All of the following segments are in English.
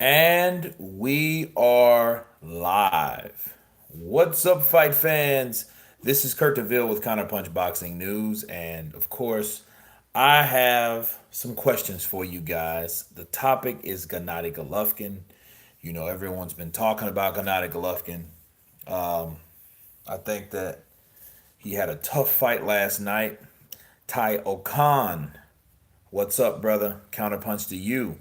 And we are live. What's up, fight fans? This is Kurt DeVille with Counterpunch Boxing News. And of course, I have some questions for you guys. The topic is Gennady Golovkin. You know, everyone's been talking about Gennady Golovkin. I think that he had a tough fight last night. Ty Okan, what's up, brother? Counterpunch to you.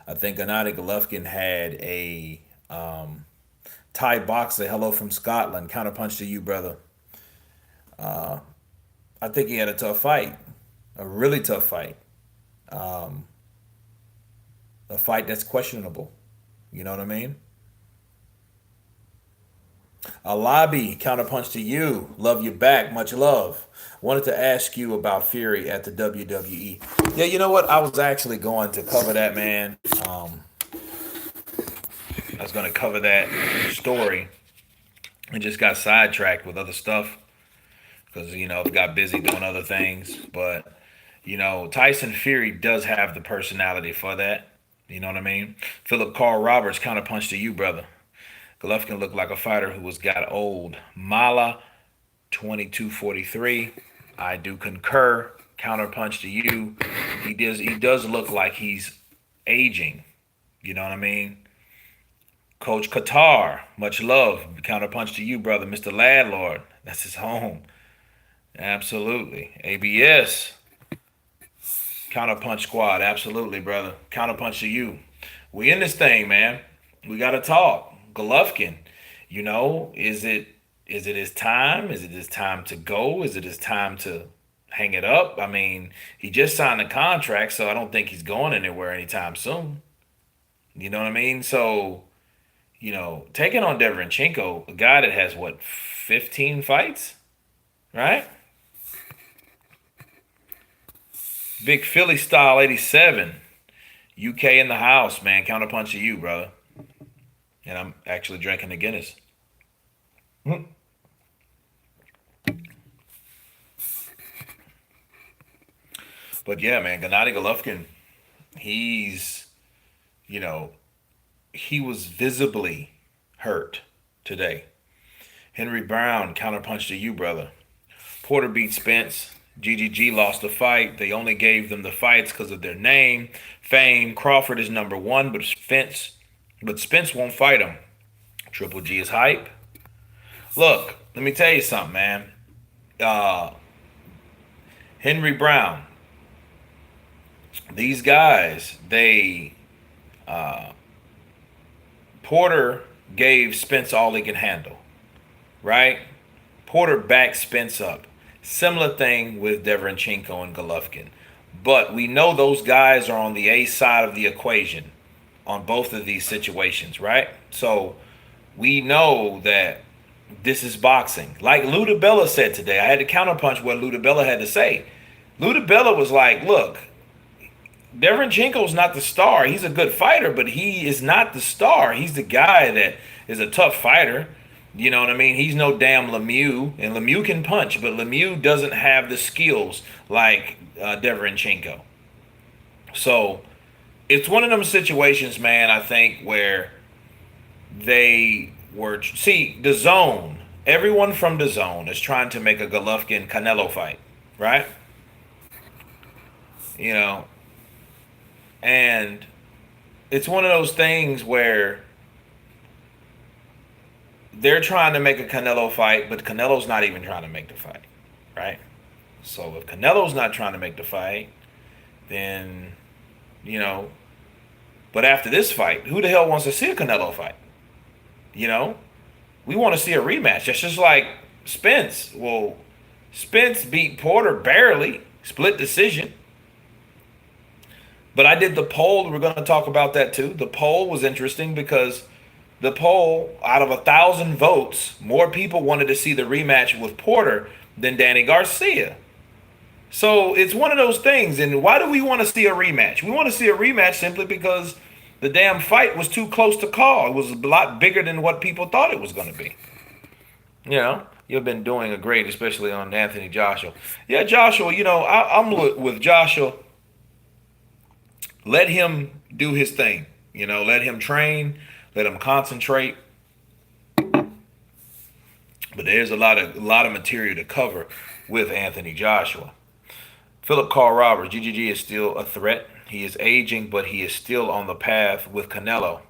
I think Gennady Golovkin had a Thai boxer. Hello from Scotland. Counterpunch to you, brother. I think he had a tough fight, a really tough fight, a fight that's questionable. You know what I mean? A lobby. Counterpunch to you. Love you back. Much love. Wanted to ask you about Fury at the WWE. Yeah, you know what? I was actually going to cover that, man. I was going to cover that story and just got sidetracked with other stuff because got busy doing other things. But Tyson Fury does have the personality for that. You know what I mean? Philip Carl Roberts counterpunch to you, brother. Golovkin looked like a fighter who was got old. Mala 2243. I do concur. Counterpunch to you. He does look like he's aging. You know what I mean? Coach Qatar, much love. Counterpunch to you, brother. Mr. Landlord. That's his home. Absolutely. ABS. Counterpunch squad. Absolutely, brother. Counterpunch to you. We in this thing, man. We gotta talk. Golovkin. Is it his time? Is it his time to go? Is it his time to hang it up? I mean, he just signed a contract, so I don't think he's going anywhere anytime soon. You know what I mean? So, taking on Deverenchenko, a guy that has what, 15 fights, right? Big Philly style 87. UK in the house, man. Counterpunch to you, brother. And I'm actually drinking the Guinness. But yeah, man, Gennady Golovkin, he's, you know, he was visibly hurt today. Henry Brown counterpunched to you, brother. Porter beat Spence. GGG lost the fight. They only gave them the fights because of their name, fame. Crawford is number one, but Spence won't fight him. Triple G is hype. Look, let me tell you something, man. Uh, Henry Brown. These guys, they Porter gave Spence all he can handle, right? Porter backed Spence up. Similar thing with Deverenchenko and Golovkin. But we know those guys are on the A side of the equation on both of these situations, right? So we know that this is boxing. Like Ludabella said today, I had to counterpunch what Ludabella had to say. Ludabella was like, look, Deverenchenko's not the star. He's a good fighter, but he is not the star. He's the guy that is a tough fighter. You know what I mean? He's no damn Lemieux, and Lemieux can punch, but Lemieux doesn't have the skills like Deverenchenko. So it's one of them situations, man. I think where they were see the zone. Everyone from the zone is trying to make a Golovkin Canelo fight, right? You know, and it's one of those things where they're trying to make a Canelo fight, but Canelo's not even trying to make the fight, right? So if Canelo's not trying to make the fight, then you know. But after this fight, who the hell wants to see a Canelo fight? You know, we want to see a rematch. That's just like Spence. Well, Spence beat Porter barely, split decision. But I did the poll. We're going to talk about that too. The poll was interesting because the poll, out of 1,000 votes, more people wanted to see the rematch with Porter than Danny Garcia. So it's one of those things. And why do we want to see a rematch? We want to see a rematch simply because the damn fight was too close to call. It was a lot bigger than what people thought it was going to be. You know, you've been doing a great, especially on Anthony Joshua. Yeah, Joshua, I'm with Joshua. Let him do his thing. Let him train, let him concentrate. But there's a lot of material to cover with Anthony Joshua. Philip Carl Roberts, GGG is still a threat. He is aging, but he is still on the path with Canelo.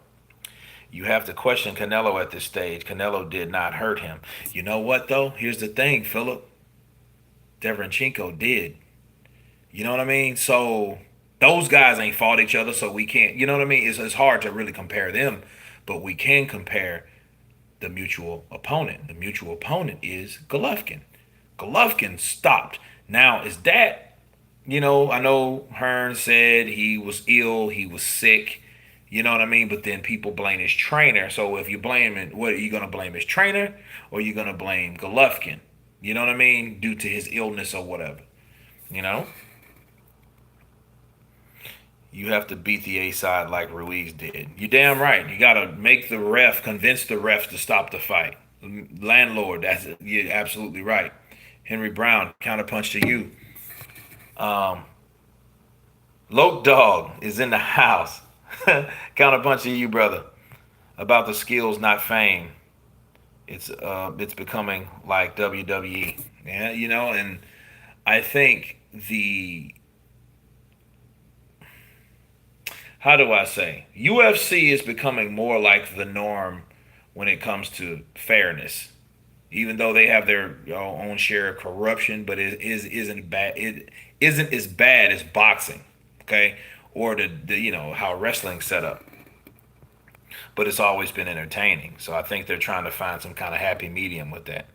You have to question Canelo at this stage. Canelo did not hurt him. You know what though? Here's the thing, Philip. Deverenchenko did. You know what I mean? So those guys ain't fought each other, so we can't. You know what I mean? It's hard to really compare them, but we can compare the mutual opponent. The mutual opponent is Golovkin. Golovkin stopped. Now, is that, I know Hearn said he was ill, he was sick, you know what I mean? But then people blame his trainer. So if you blame it, what are you going to blame his trainer or are you going to blame Golovkin? You know what I mean? Due to his illness or whatever. You know? You have to beat the A side like Ruiz did. You're damn right. You got to make the ref, convince the ref to stop the fight. Landlord, that's it. You're absolutely right. Henry Brown, counterpunch to you. Um, Loke Dog is in the house. Counterpunch to you, brother. About the skills, not fame. It's becoming like WWE. Yeah, and I think the how do I say? UFC is becoming more like the norm when it comes to fairness. Even though they have their own share of corruption, but it isn't bad. It isn't as bad as boxing, okay, or the how wrestling's set up. But it's always been entertaining. So I think they're trying to find some kind of happy medium with that.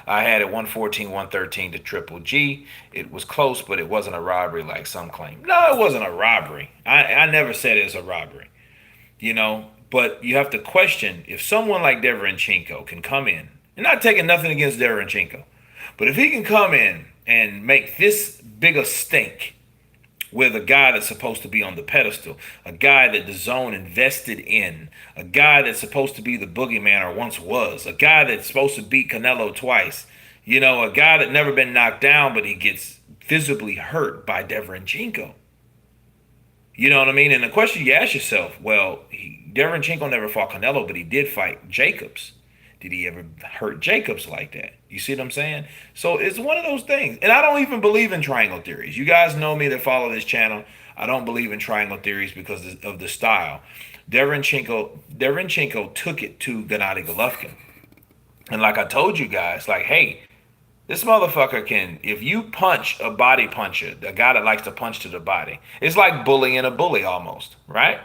I had it 114, 113 to Triple G. It was close, but it wasn't a robbery like some claim. No, it wasn't a robbery. I never said it was a robbery, But you have to question if someone like Deverenchenko can come in, and not taking nothing against Deverenchenko, but if he can come in and make this big a stink with a guy that's supposed to be on the pedestal, a guy that the zone invested in, a guy that's supposed to be the boogeyman or once was, a guy that's supposed to beat Canelo twice, a guy that never been knocked down, but he gets visibly hurt by Deverenchenko. You know what I mean? And the question you ask yourself, well, Deverenchenko never fought Canelo, but he did fight Jacobs. Did he ever hurt Jacobs like that? You see what I'm saying? So it's one of those things. And I don't even believe in triangle theories. You guys know me that follow this channel. I don't believe in triangle theories because of the style. Deverenchenko took it to Gennady Golovkin. And like I told you guys, like, hey, this motherfucker can, if you punch a body puncher, the guy that likes to punch to the body, it's like bullying a bully almost, right?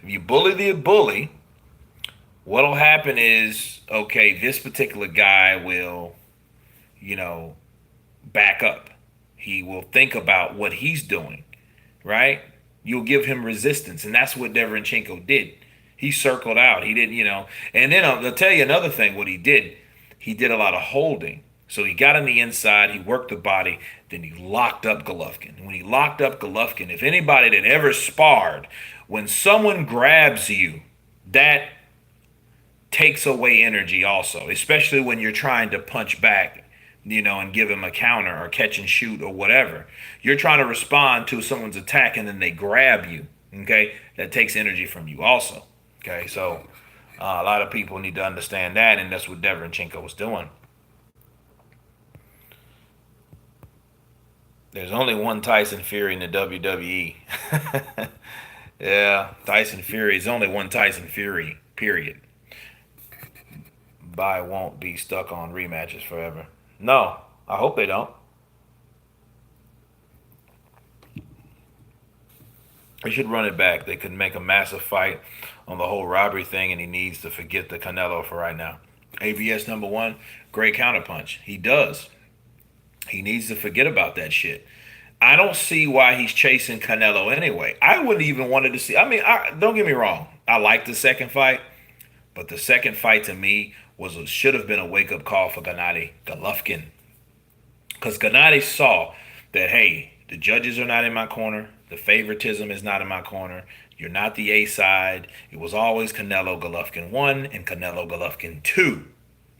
If you bully the bully, what'll happen is, okay, this particular guy will, you know, back up. He will think about what he's doing, right? You'll give him resistance, and that's what Deverenchenko did. He circled out. He didn't, and then I'll tell you another thing. What he did, he did a lot of holding. So he got on the inside, he worked the body, then he locked up Golovkin. When he locked up Golovkin, if anybody that ever sparred, when someone grabs you, that takes away energy also, especially when you're trying to punch back, and give him a counter or catch and shoot or whatever. You're trying to respond to someone's attack and then they grab you, okay? That takes energy from you also, okay? So a lot of people need to understand that, and that's what Deverenchenko was doing. There's only one Tyson Fury in the WWE. Yeah, Tyson Fury. There's only one Tyson Fury, period. By won't be stuck on rematches forever. No, I hope they don't. They should run it back. They could make a massive fight on the whole robbery thing, and he needs to forget the Canelo for right now. ABS number one, great counterpunch. He does. He needs to forget about that shit. I don't see why he's chasing Canelo anyway. I wouldn't even wanted to see. I mean, don't get me wrong. I like the second fight, but the second fight to me should have been a wake up call for Gennady Golovkin, because Gennady saw that, hey, the judges are not in my corner, the favoritism is not in my corner. You're not the A side. It was always Canelo Golovkin 1 and Canelo Golovkin 2.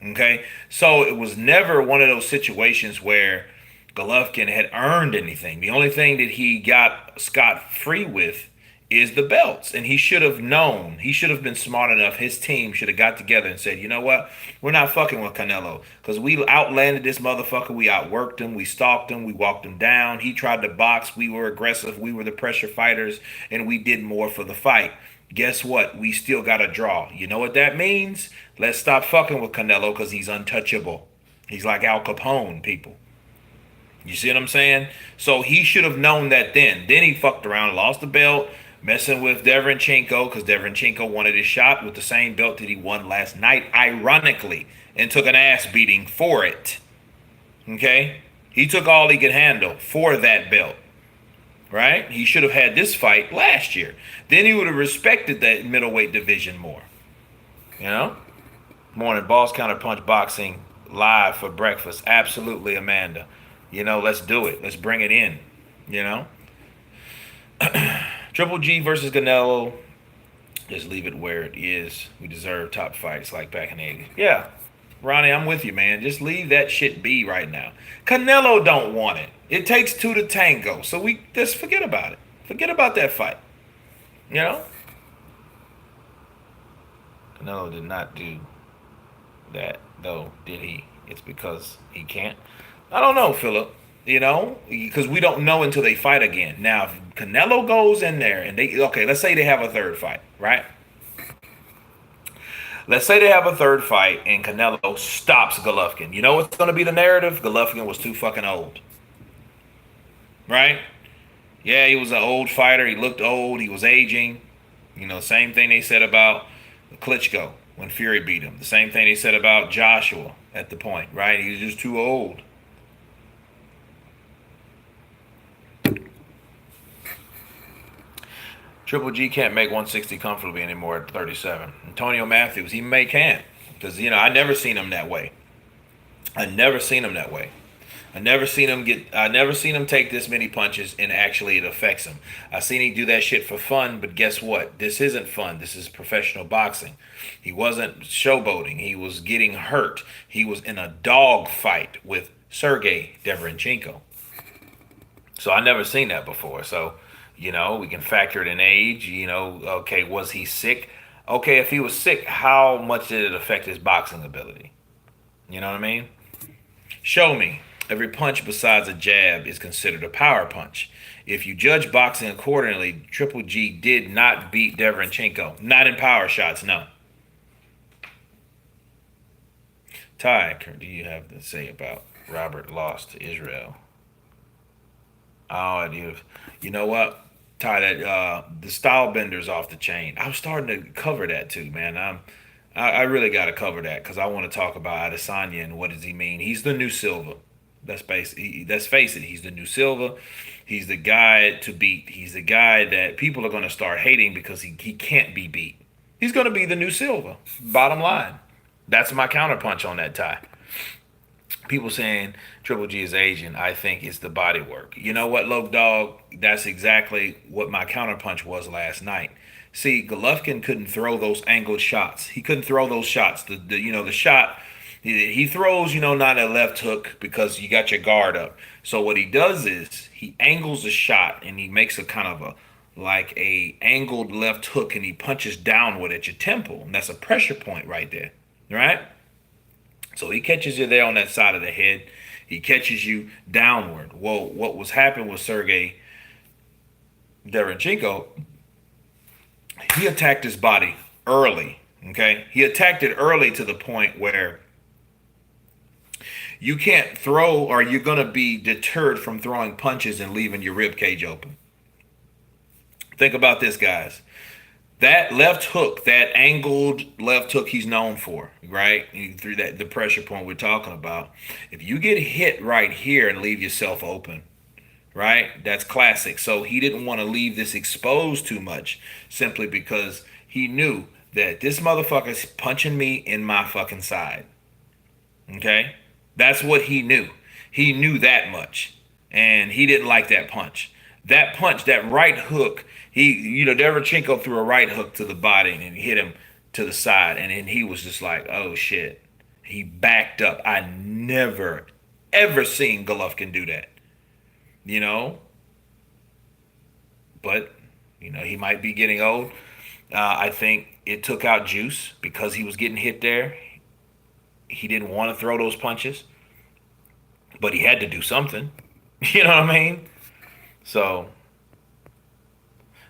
Okay, so it was never one of those situations where Golovkin had earned anything. The only thing that he got scot free with is the belts. And he should have known. He should have been smart enough. His team should have got together and said, you know what? We're not fucking with Canelo because we outlanded this motherfucker. We outworked him. We stalked him. We walked him down. He tried to box. We were aggressive. We were the pressure fighters, and we did more for the fight. Guess what? We still got a draw. You know what that means? Let's stop fucking with Canelo because he's untouchable. He's like Al Capone, people. You see what I'm saying? So he should have known that then. Then he fucked around, lost the belt, messing with Derevyanchenko because Derevyanchenko wanted his shot with the same belt that he won last night, ironically, and took an ass beating for it. Okay? He took all he could handle for that belt. Right? He should have had this fight last year. Then he would have respected that middleweight division more. You know? Morning, Boss Counterpunch Boxing live for breakfast. Absolutely, Amanda. You know, let's do it. Let's bring it in. You know? Triple G versus Canelo. Just leave it where it is. We deserve top fights like back in the 80s. Yeah. Ronnie, I'm with you, man. Just leave that shit be right now. Canelo don't want it. It takes two to tango. So we just forget about it. Forget about that fight. You know? Canelo did not do that, though, did he? It's because he can't. I don't know, Philip. You know, because we don't know until they fight again. Now, if Canelo goes in there and let's say they have a third fight, right? Let's say they have a third fight and Canelo stops Golovkin. You know what's going to be the narrative? Golovkin was too fucking old. Right? Yeah, he was an old fighter. He looked old. He was aging. You know, same thing they said about Klitschko when Fury beat him. The same thing they said about Joshua at the point, right? He was just too old. Triple G can't make 160 comfortably anymore at 37. Antonio Matthews, he can't. Because, you know, I never seen him that way. I never seen him take this many punches and actually it affects him. I seen him do that shit for fun, but guess what? This isn't fun. This is professional boxing. He wasn't showboating. He was getting hurt. He was in a dog fight with Sergey Derevyanchenko. So I never seen that before. So, you know, we can factor it in age. You know, okay, was he sick? Okay, if he was sick, how much did it affect his boxing ability? You know what I mean? Show me. Every punch besides a jab is considered a power punch. If you judge boxing accordingly, Triple G did not beat Derevyanchenko. Not in power shots, no. Ty, do you have to say about Robert lost to Israel? Oh, you know what? Ty, that the style bender's off the chain. I'm starting to cover that too, man. I really got to cover that because I want to talk about Adesanya and what does he mean. He's the new Silva. Let's face it. He's the new Silva. He's the guy to beat. He's the guy that people are going to start hating because he can't be beat. He's going to be the new Silva. Bottom line. That's my counterpunch on that, Ty. People saying Triple G is Asian, I think it's the body work. You know what, Low Dog? That's exactly what my counterpunch was last night. See, Golovkin couldn't throw those angled shots. He couldn't throw those shots. The shot he throws, not a left hook because you got your guard up. So what he does is he angles the shot and he makes a kind of a angled left hook and he punches downward at your temple. And that's a pressure point right there. Right? So he catches you there on that side of the head. He catches you downward. Well, what was happening with Sergey Derevyanchenko, he attacked his body early. Okay? He attacked it early to the point where you can't throw or you're going to be deterred from throwing punches and leaving your rib cage open. Think about this, guys. That left hook, that angled left hook he's known for, right? Through the pressure point we're talking about. If you get hit right here and leave yourself open, right? That's classic. So he didn't want to leave this exposed too much simply because he knew that this motherfucker's punching me in my fucking side. Okay? That's what he knew. He knew that much. And he didn't like that punch. That punch, that right hook, Derevyanchenko threw a right hook to the body and hit him to the side. And then he was just like, oh shit. He backed up. I never, ever seen Golovkin do that. But He might be getting old. I think it took out Juice because he was getting hit there. He didn't want to throw those punches, but he had to do something. You know what I mean? So,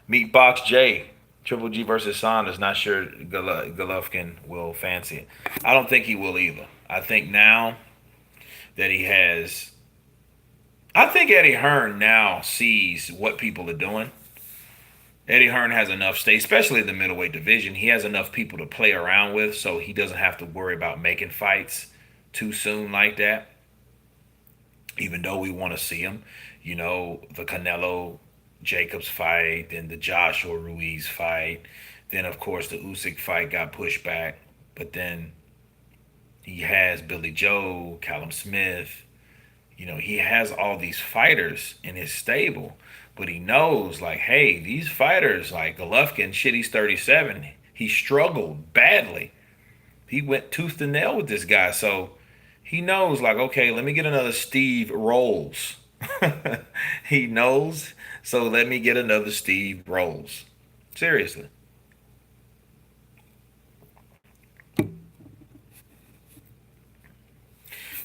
Meat Box J, Triple G versus Saunders. Not sure Golovkin will fancy it. I don't think he will either. I think now that he has, I think Eddie Hearn now sees what people are doing. Eddie Hearn has enough stay, especially in the middleweight division. He has enough people to play around with, so he doesn't have to worry about making fights too soon like that. Even though we want to see him, the Canelo Jacobs fight, then the Joshua Ruiz fight, then of course the Usyk fight got pushed back, but then he has Billy Joe, Callum Smith. He has all these fighters in his stable, but he knows, like, hey, these fighters, like Golovkin, shit, he's 37. He struggled badly. He went tooth and nail with this guy. So he knows, like, okay, let me get another Steve Rolls. He knows. So let me get another Steve Rolls. Seriously.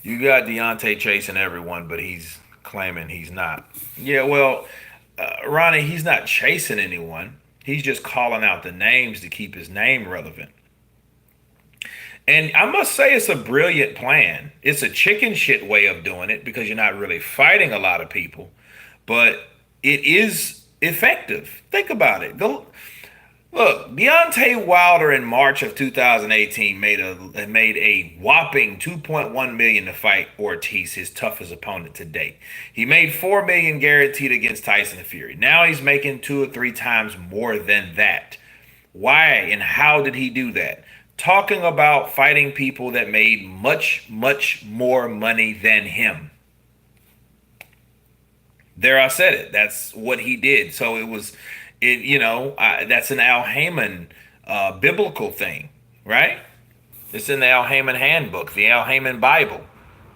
You got Deontay chasing everyone, but he's claiming he's not. Yeah, well, Ronnie, he's not chasing anyone. He's just calling out the names to keep his name relevant. And I must say, it's a brilliant plan. It's a chicken shit way of doing it because you're not really fighting a lot of people, but it is effective. Think about it. Go look. Deontay Wilder in March of 2018 made a whopping 2.1 million to fight Ortiz, his toughest opponent to date. He made 4 million guaranteed against Tyson Fury. Now he's making 2 or 3 times more than that. Why and how did he do that? Talking about fighting people that made much, much more money than him. There, I said it. That's what he did. So that's an Al Heyman biblical thing, right? It's in the Al Heyman handbook, the Al Heyman Bible.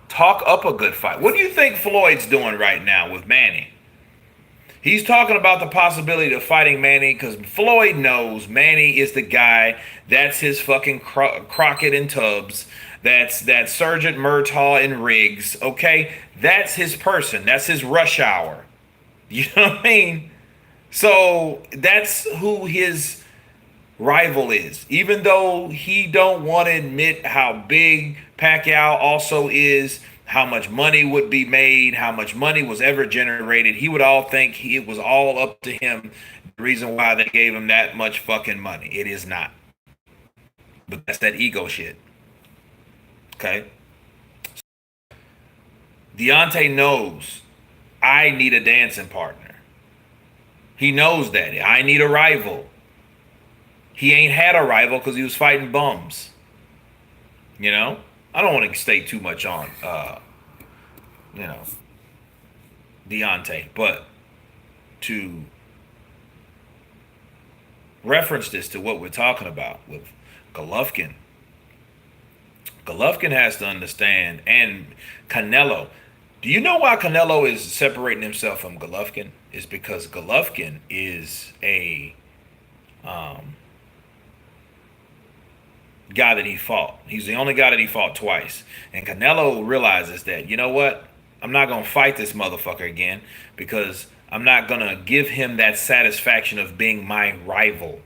Talk up a good fight. What do you think Floyd's doing right now with Manny? He's talking about the possibility of fighting Manny because Floyd knows Manny is the guy. That's his fucking Crockett and Tubbs. That's Sergeant Murtaugh and Riggs. Okay, that's his person. That's his rush hour. You know what I mean? So that's who his rival is. Even though he don't want to admit how big Pacquiao also is, how much money would be made, how much money was ever generated, he would all think it was all up to him. The reason why they gave him that much fucking money. It is not. But that's that ego shit. Okay? Deontay knows I need a dancing partner. He knows that. I need a rival. He ain't had a rival because he was fighting bums. You know? I don't want to stay too much on, you know, Deontay, but to reference this to what we're talking about with Golovkin, Golovkin has to understand, and Canelo. Do you know why Canelo is separating himself from Golovkin? Is because Golovkin is a um, guy that he fought. He's the only guy that he fought twice. And Canelo realizes that, you know what? I'm not going to fight this motherfucker again because I'm not going to give him that satisfaction of being my rival.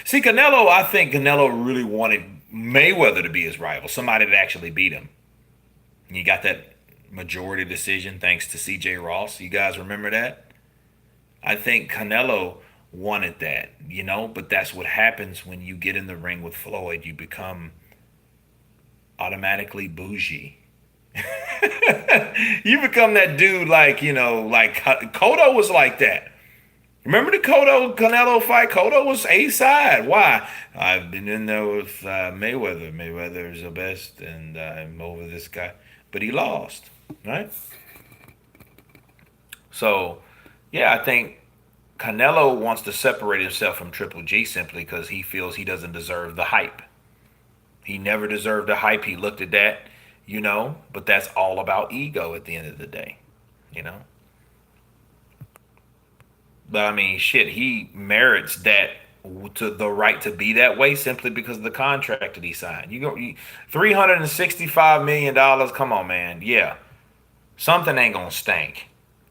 See, I think Canelo really wanted Mayweather to be his rival, somebody that actually beat him. And he got that majority decision thanks to CJ Ross. You guys remember that? I think Canelo wanted that, but that's what happens when you get in the ring with Floyd. You become automatically bougie. You become that dude like Cotto was like that. Remember the Cotto Canelo fight? Cotto was A side. Why? I've been in there with Mayweather. Mayweather is the best, and I'm over this guy. But he lost, right? So, yeah, I think Canelo wants to separate himself from Triple G simply because he feels he doesn't deserve the hype. He never deserved the hype. He looked at that, but that's all about ego at the end of the day, you know. But I mean, shit, he merits that to the right to be that way simply because of the contract that he signed. $365 million. Come on, man. Yeah, something ain't gonna stink.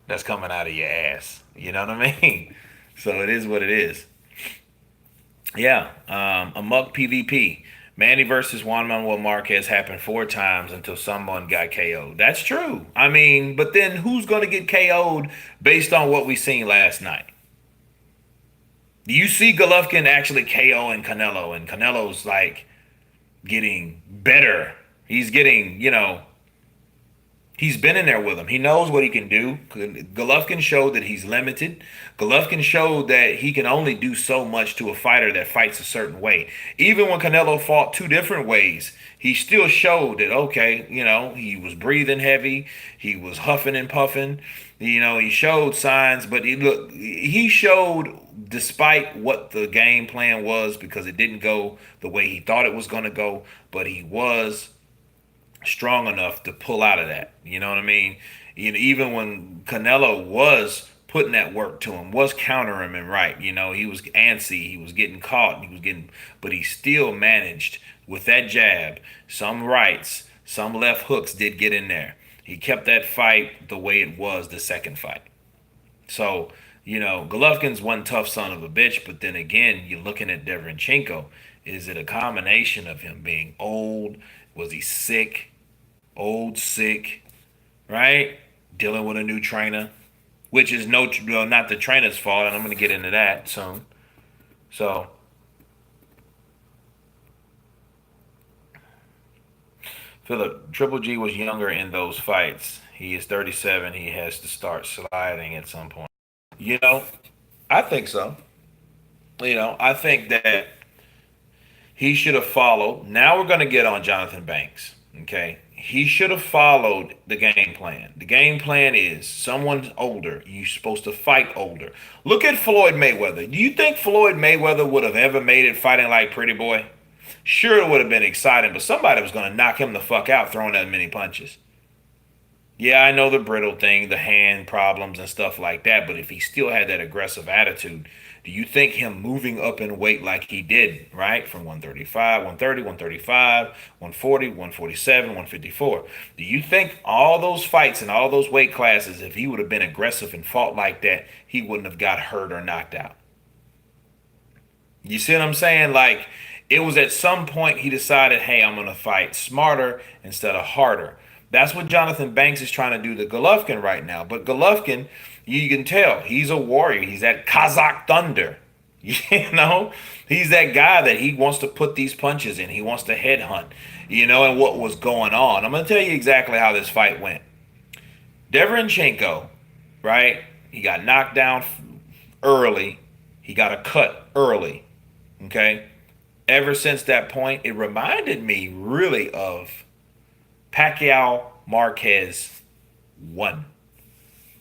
That's coming out of your ass. You know what I mean? So it is what it is. Yeah. Amok PvP. Manny versus Juan Manuel Marquez happened 4 times until someone got KO'd. That's true. I mean, but then who's going to get KO'd based on what we seen last night? Do you see Golovkin actually KOing Canelo, and Canelo's like getting better? He's getting, he's been in there with him. He knows what he can do. Golovkin showed that he's limited. Golovkin showed that he can only do so much to a fighter that fights a certain way. Even when Canelo fought 2 different ways, he still showed that, okay, he was breathing heavy. He was huffing and puffing. He showed signs, but he showed despite what the game plan was, because it didn't go the way he thought it was going to go, but he was strong enough to pull out of that. You know what I mean? Even when Canelo was putting that work to him, was countering him right. He was antsy, he was getting caught, but he still managed with that jab, some rights, some left hooks did get in there. He kept that fight the way it was the second fight. So, Golovkin's one tough son of a bitch, but then again, you're looking at Deverenchenko. Is it a combination of him being old? Was he sick? Old, sick, right? Dealing with a new trainer, which is not the trainer's fault, and I'm going to get into that soon. So, Philip, Triple G was younger in those fights. He is 37. He has to start sliding at some point. You know, I think so. I think that he should have followed. Now we're going to get on Jonathan Banks. Okay. He should have followed the game plan. The game plan is someone's older. You're supposed to fight older. Look at Floyd Mayweather. Do you think Floyd Mayweather would have ever made it fighting like Pretty Boy? Sure, it would have been exciting, but somebody was going to knock him the fuck out throwing that many punches. Yeah, I know the brittle thing, the hand problems and stuff like that, but if he still had that aggressive attitude, do you think him moving up in weight like he did, right? From 135, 130, 135, 140, 147, 154. Do you think all those fights and all those weight classes, if he would have been aggressive and fought like that, he wouldn't have got hurt or knocked out? You see what I'm saying? Like, it was at some point he decided, hey, I'm going to fight smarter instead of harder. That's what Jonathan Banks is trying to do to Golovkin right now. But Golovkin, you can tell, he's a warrior. He's that Kazakh Thunder. He's that guy that he wants to put these punches in. He wants to headhunt, and what was going on. I'm going to tell you exactly how this fight went. Deverenchenko, right? He got knocked down early. He got a cut early. Okay? Ever since that point, it reminded me really of Pacquiao Marquez 1.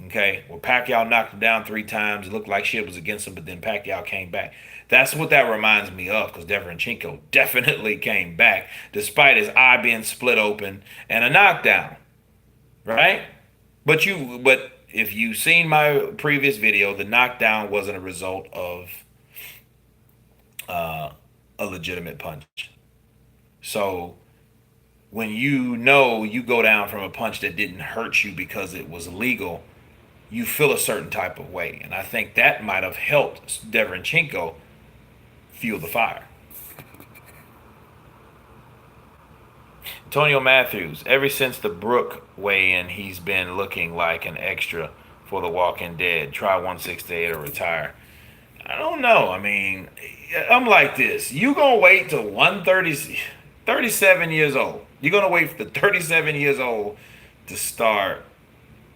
Okay, well, Pacquiao knocked him down 3 times. It looked like shit was against him, but then Pacquiao came back. That's what that reminds me of, because Deverenchenko definitely came back, despite his eye being split open and a knockdown, right? But if you've seen my previous video, the knockdown wasn't a result of a legitimate punch. So when you go down from a punch that didn't hurt you because it was illegal, you feel a certain type of way. And I think that might have helped Deverenchenko fuel the fire. Antonio Matthews, ever since the Brook weigh-in, he's been looking like an extra for The Walking Dead. Try 168 or retire. I don't know. I mean, I'm like this. You gonna wait till 130, 37 years old. You're gonna wait for 37 years old to start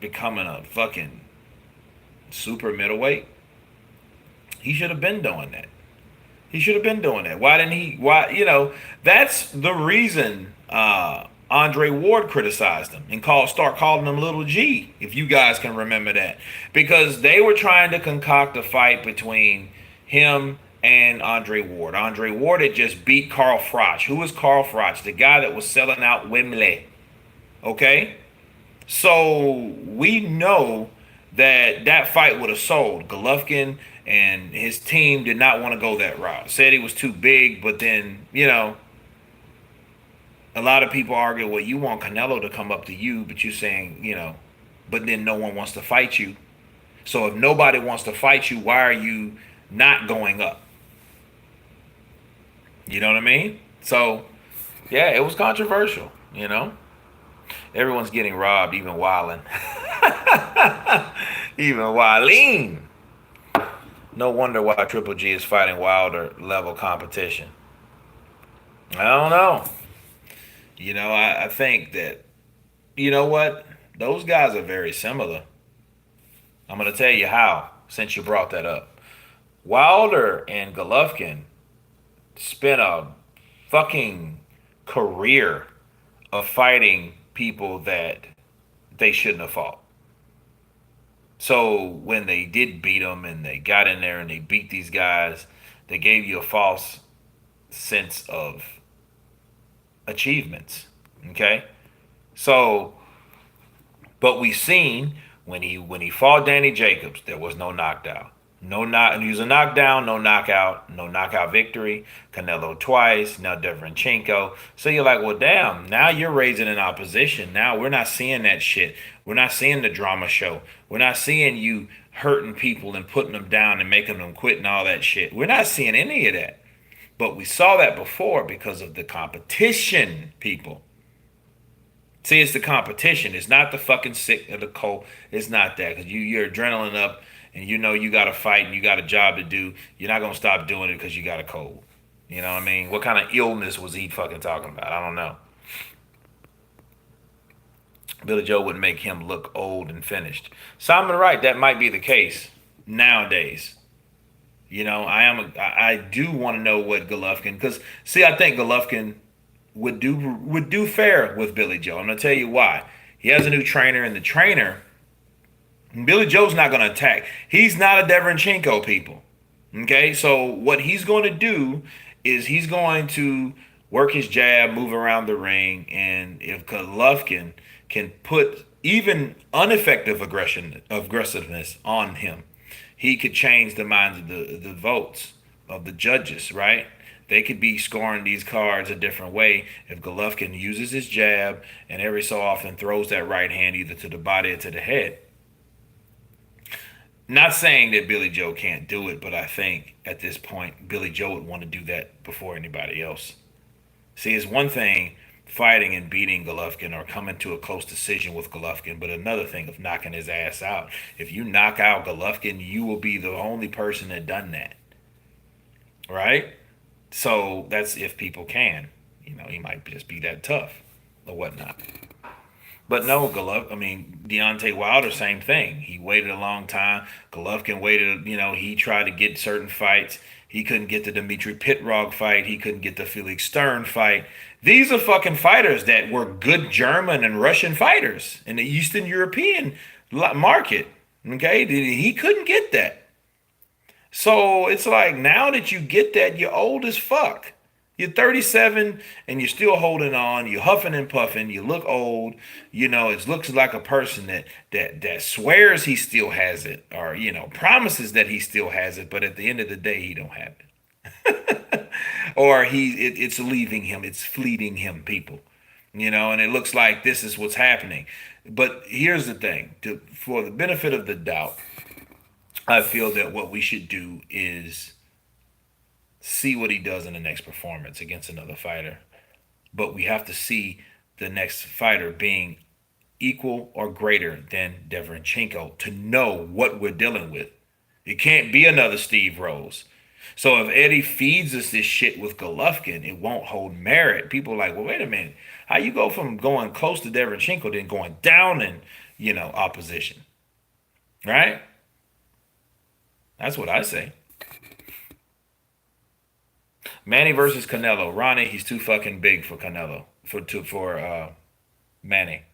becoming a fucking super middleweight? He should have been doing that. He should have been doing that. Why didn't he? That's the reason Andre Ward criticized him and start calling him Little G, if you guys can remember that. Because they were trying to concoct a fight between him and Andre Ward. Andre Ward had just beat Carl Froch. Who was Carl Froch? The guy that was selling out Wembley. Okay? So we know that fight would have sold. Golovkin and his team did not want to go that route. Said he was too big, but then, a lot of people argue, well, you want Canelo to come up to you, but you're saying, but then no one wants to fight you. So if nobody wants to fight you, why are you not going up? You know what I mean? So, yeah, it was controversial. Everyone's getting robbed, even Wildin. Even Wildin. No wonder why Triple G is fighting Wilder level competition. I don't know. I think that, you know what? Those guys are very similar. I'm going to tell you how, since you brought that up. Wilder and Golovkin spent a fucking career of fighting people that they shouldn't have fought. So when they did beat them and they got in there and they beat these guys, they gave you a false sense of achievements. Okay? So, but we seen when he fought Danny Jacobs, there was no knockdown. He was a knockdown, no knockout, no knockout victory. Canelo twice, now Deverenchenko. So you're like, well, damn, now you're raising an opposition. Now we're not seeing that shit. We're not seeing the drama show. We're not seeing you hurting people and putting them down and making them quit and all that shit. We're not seeing any of that. But we saw that before because of the competition, people. See, it's the competition. It's not the fucking sick or the cold. It's not that. Because you're adrenaline up and you know you got to fight and you got a job to do. You're not going to stop doing it because you got a cold. You know what I mean? What kind of illness was he fucking talking about? I don't know. Billy Joe would make him look old and finished. Simon Wright, that might be the case nowadays. I do want to know what Golovkin, because see, I think Golovkin would do fair with Billy Joe. I'm gonna tell you why. He has a new trainer, and the trainer, Billy Joe's not gonna attack. He's not a Deverenchenko, people. Okay, so what he's going to do is he's going to work his jab, move around the ring, and if Golovkin can put even ineffective aggressiveness on him, he could change the minds of the votes of the judges, right? They could be scoring these cards a different way if Golovkin uses his jab and every so often throws that right hand either to the body or to the head. Not saying that Billy Joe can't do it, but I think at this point, Billy Joe would want to do that before anybody else. See, it's one thing fighting and beating Golovkin or coming to a close decision with Golovkin, but another thing of knocking his ass out. If you knock out Golovkin, you will be the only person that done that. Right? So that's if people can. He might just be that tough or whatnot. But no, Deontay Wilder, same thing. He waited a long time. Golovkin waited, he tried to get certain fights. He couldn't get the Dmitry Pitrog fight. He couldn't get the Felix Stern fight. These are fucking fighters that were good German and Russian fighters in the Eastern European market. Okay? He couldn't get that. So it's like now that you get that, you're old as fuck. You're 37 and you're still holding on. You're huffing and puffing. You look old. It looks like a person that swears he still has it, or promises that he still has it, but at the end of the day, he don't have it, or it's leaving him. It's fleeting him, people. And it looks like this is what's happening. But here's the thing: for the benefit of the doubt, I feel that what we should do is see what he does in the next performance against another fighter. But we have to see the next fighter being equal or greater than Deverenchenko to know what we're dealing with. It can't be another Steve Rose. So if Eddie feeds us this shit with Golovkin, it won't hold merit. People are like, well, wait a minute. How you go from going close to Deverenchenko then going down in, opposition? Right? That's what I say. Manny versus Canelo. Ronnie, he's too fucking big for Canelo. For Manny.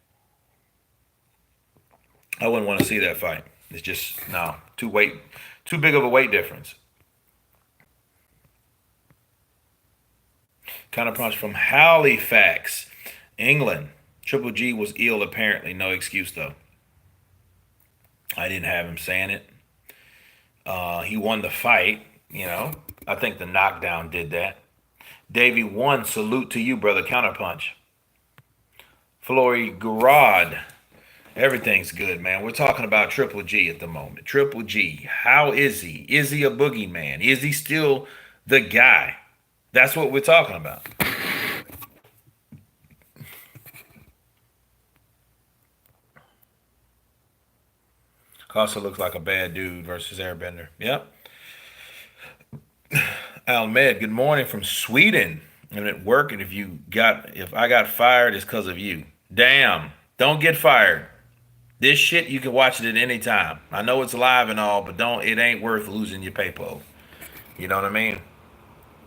I wouldn't want to see that fight. It's just no, too big of a weight difference. Counter punch from Halifax, England. Triple G was ill apparently. No excuse though. I didn't have him saying it. He won the fight. You know, I think the knockdown did that. Davey won. Salute to you, brother. Counterpunch. Flory Garad. Everything's good, man. We're talking about Triple G at the moment. Triple G. How is he? Is he a boogeyman? Is he still the guy? That's what we're talking about. Costa looks like a bad dude versus Airbender. Yep. Almed, good morning from Sweden. I'm at work, and if I got fired, it's because of you. Damn. Don't get fired. This shit you can watch it at any time. I know it's live and all, but don't it ain't worth losing your paypo. You know what I mean?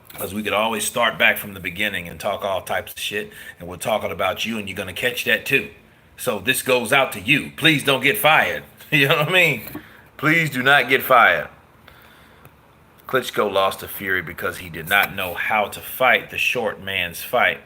Because we could always start back from the beginning and talk all types of shit, and we're talking about you, and you're gonna catch that too. So this goes out to you. Please don't get fired. You know what I mean? Please do not get fired. Klitschko lost to Fury because he did not know how to fight the short man's fight.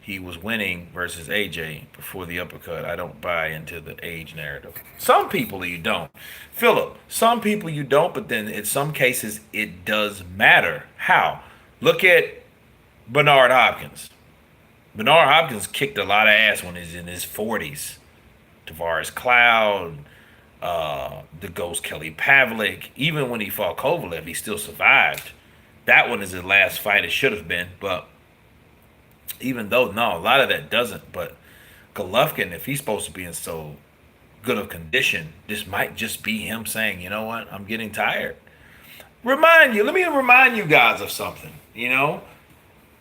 He was winning versus AJ before the uppercut. I don't buy into the age narrative. Some people you don't. Philip, some people you don't, but then in some cases it does matter. How? Look at Bernard Hopkins. Bernard Hopkins kicked a lot of ass when he's in his 40s. Tavares Cloud, the Ghost Kelly Pavlik. Even when he fought Kovalev, he still survived. That one is his last fight. It should have been, but even though no, a lot of that doesn't. But Golovkin, if he's supposed to be in so good of condition, this might just be him saying, you know what, I'm getting tired. Let me remind you guys of something.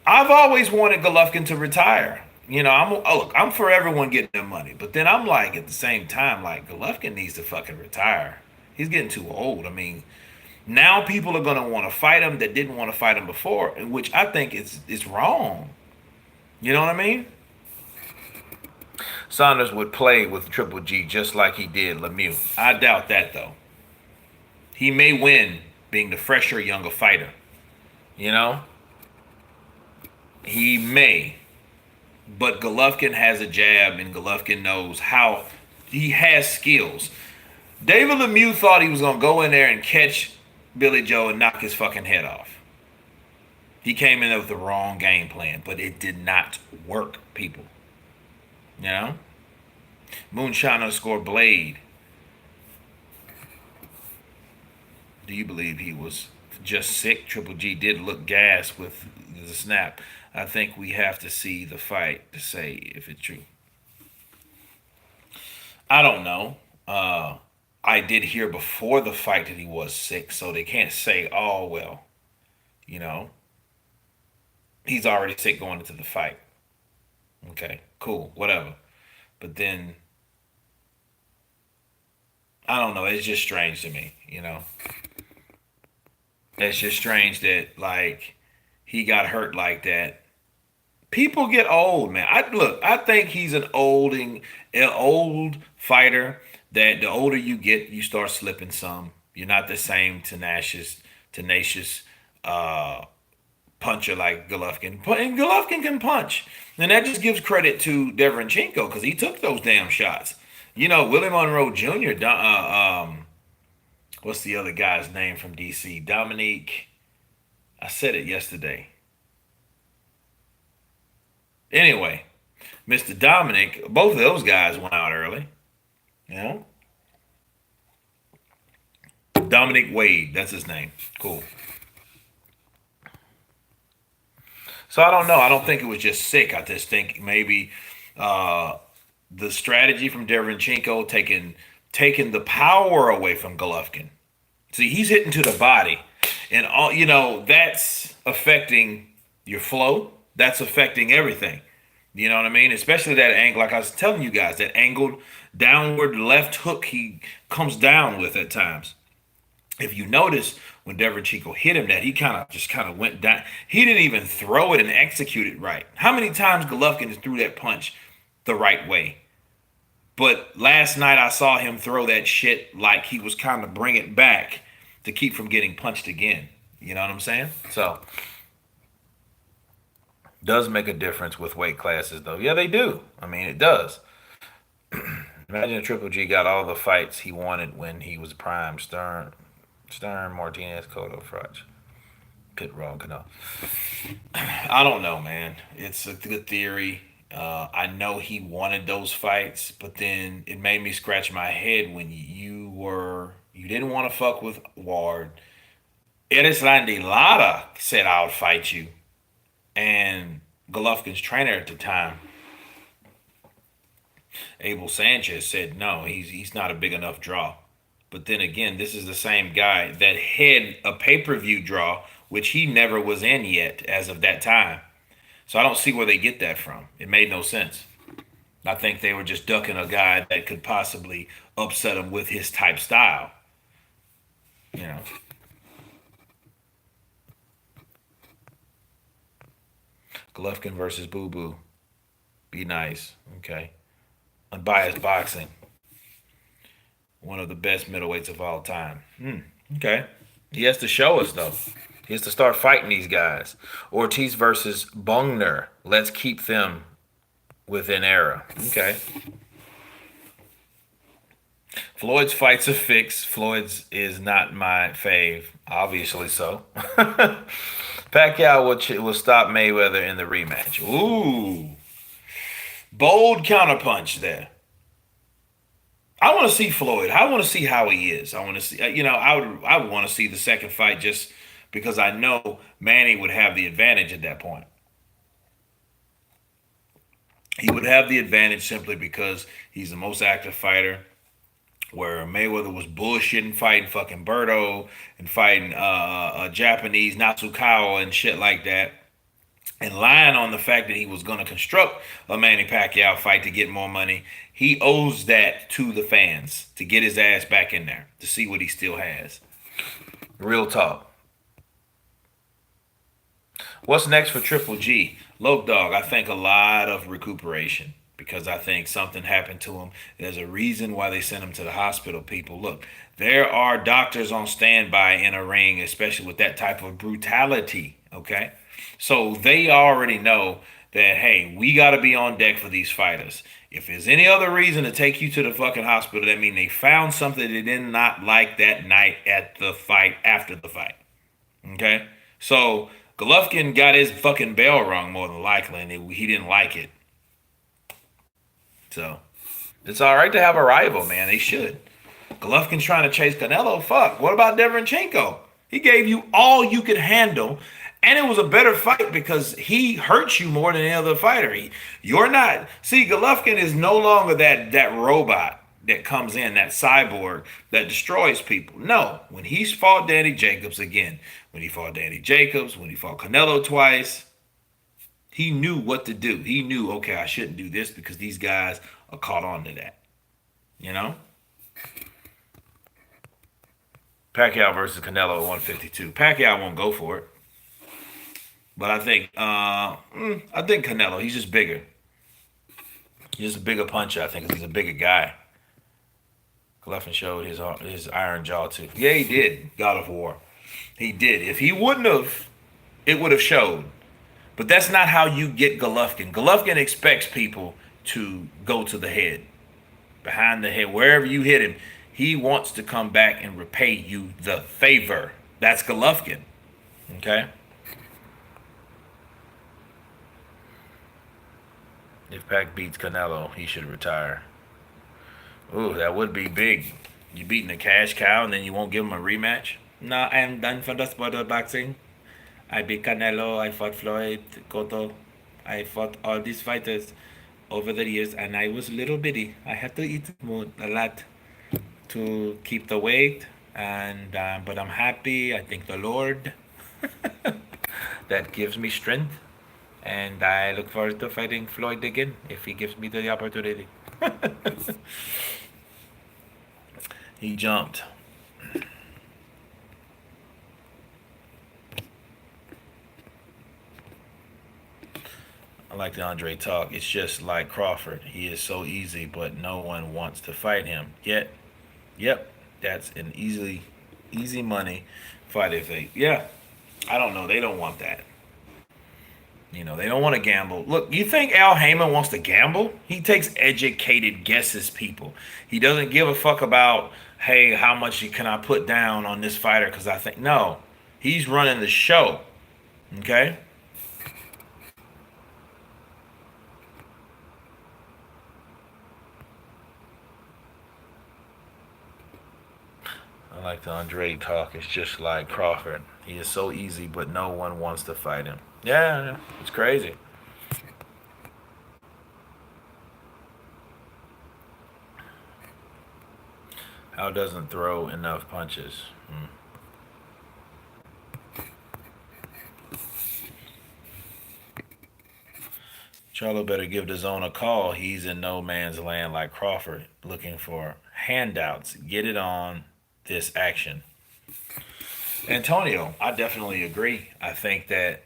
I've always wanted Golovkin to retire. I'm for everyone getting their money, but then I'm like at the same time, like Golovkin needs to fucking retire. He's getting too old. I mean, now people are gonna want to fight him that didn't want to fight him before, which I think is wrong. You know what I mean? Saunders would play with Triple G just like he did Lemieux. I doubt that though. He may win being the fresher, younger fighter. You know, he may. But Golovkin has a jab, and Golovkin knows how he has skills. David Lemieux thought he was gonna go in there and catch Billy Joe and knock his fucking head off. He came in with the wrong game plan, but it did not work, people. You know? Moonshine score Blade. Do you believe he was just sick? Triple G did look gas with the snap. I think we have to see the fight to say if it's true. I don't know. I did hear before the fight that he was sick, so they can't say, oh, well, you know, he's already sick going into the fight. Okay, cool, whatever. But then, I don't know. It's just strange to me, you know? It's just strange that, like, he got hurt like that. People get old, man. I think he's an old fighter that the older you get, you start slipping some. You're not the same tenacious uh, puncher like Golovkin. And Golovkin can punch. And that just gives credit to Deverenchenko because he took those damn shots. Willie Monroe Jr., what's the other guy's name from DC? Dominique. I said it yesterday. Anyway, Mr. Dominic, both of those guys went out early. You know? Dominic Wade, that's his name. Cool. So I don't know. I don't think it was just sick. I just think maybe uh, the strategy from Derenchenko taking the power away from Golovkin. See, he's hitting to the body, and that's affecting your flow. That's affecting everything. You know what I mean? Especially that angle, like I was telling you guys, that angled downward left hook he comes down with at times. If you notice when Derechico hit him, that he kind of went down. He didn't even throw it and execute it right. How many times Golovkin threw that punch the right way? But last night I saw him throw that shit like he was kind of bring it back to keep from getting punched again. You know what I'm saying? So does make a difference with weight classes though. Yeah, they do. I mean, it does. Imagine Triple G got all the fights he wanted when he was prime. Stern, Martinez, Cotto, Frotch, Pit Raw, Canal. I don't know, man. It's a good theory. I know he wanted those fights, but then it made me scratch my head when you didn't want to fuck with Ward. Erislandy Lara said I would fight you, and Golovkin's trainer at the time, Abel Sanchez, said no, he's not a big enough draw. But then again, this is the same guy that had a pay per view draw, which he never was in yet as of that time. So I don't see where they get that from. It made no sense. I think they were just ducking a guy that could possibly upset him with his type style. You know, Golovkin versus Boo Boo. Be nice. Okay. Unbiased boxing. One of the best middleweights of all time. Okay. He has to show us though. He has to start fighting these guys. Ortiz versus Bungner. Let's keep them within era. Okay. Floyd's fight's a fix. Floyd's is not my fave. Obviously so. Pacquiao will stop Mayweather in the rematch. Ooh. Bold counterpunch there. I want to see Floyd. I want to see how he is. I want to see. I would want to see the second fight just because I know Manny would have the advantage at that point. He would have the advantage simply because he's the most active fighter. Where Mayweather was bullshitting, fighting fucking Berto and fighting Japanese Natsukawa and shit like that, and lying on the fact that he was going to construct a Manny Pacquiao fight to get more money. He owes that to the fans to get his ass back in there to see what he still has. Real talk. What's next for Triple G? Loke Dog, I think a lot of recuperation because I think something happened to him. There's a reason why they sent him to the hospital, people. Look, there are doctors on standby in a ring, especially with that type of brutality, okay? So they already know that, hey, we got to be on deck for these fighters. If there's any other reason to take you to the fucking hospital, that means they found something they did not like that night at the fight, after the fight. Okay? So Golovkin got his fucking bell rung more than likely, and he didn't like it. So it's all right to have a rival, man. They should. Golovkin's trying to chase Canelo. Fuck. What about Deverenchenko? He gave you all you could handle, and it was a better fight because he hurts you more than any other fighter. You're not. See, Golovkin is no longer that robot that comes in, that cyborg that destroys people. No, when he's fought Danny Jacobs again, when he fought Danny Jacobs, when he fought Canelo twice, he knew what to do. He knew, okay, I shouldn't do this because these guys are caught on to that. You know? Pacquiao versus Canelo at 152. Pacquiao won't go for it. But I think Canelo, he's just bigger. He's just a bigger puncher, I think, 'cause he's a bigger guy. Golovkin showed his iron jaw too. Yeah, he did. God of War. He did. If he wouldn't have, it would have showed. But that's not how you get Golovkin. Golovkin expects people to go to the head, behind the head, wherever you hit him. He wants to come back and repay you the favor. That's Golovkin. Okay? If Pac beats Canelo, he should retire. Ooh, that would be big. You beating a cash cow and then you won't give him a rematch? No, I am done for the sport of boxing. I beat Canelo, I fought Floyd, Cotto. I fought all these fighters over the years and I was little bitty. I had to eat more, a lot to keep the weight. And but I'm happy. I thank the Lord that gives me strength. And I look forward to fighting Floyd again if he gives me the opportunity. He jumped. I like the Andre talk. It's just like Crawford. He is so easy, but no one wants to fight him. Yep, that's an easy money fight if they. Yeah, I don't know. They don't want that. They don't want to gamble. Look, you think Al Heyman wants to gamble? He takes educated guesses, people. He doesn't give a fuck about, hey, how much can I put down on this fighter? Because I think, no, he's running the show. Okay? I like the Andre talk. It's just like Crawford. He is so easy, but no one wants to fight him. Yeah, it's crazy. How doesn't throw enough punches? Charlo better give the zone a call. He's in no man's land like Crawford, looking for handouts. Get it on this action. Antonio, I definitely agree. I think that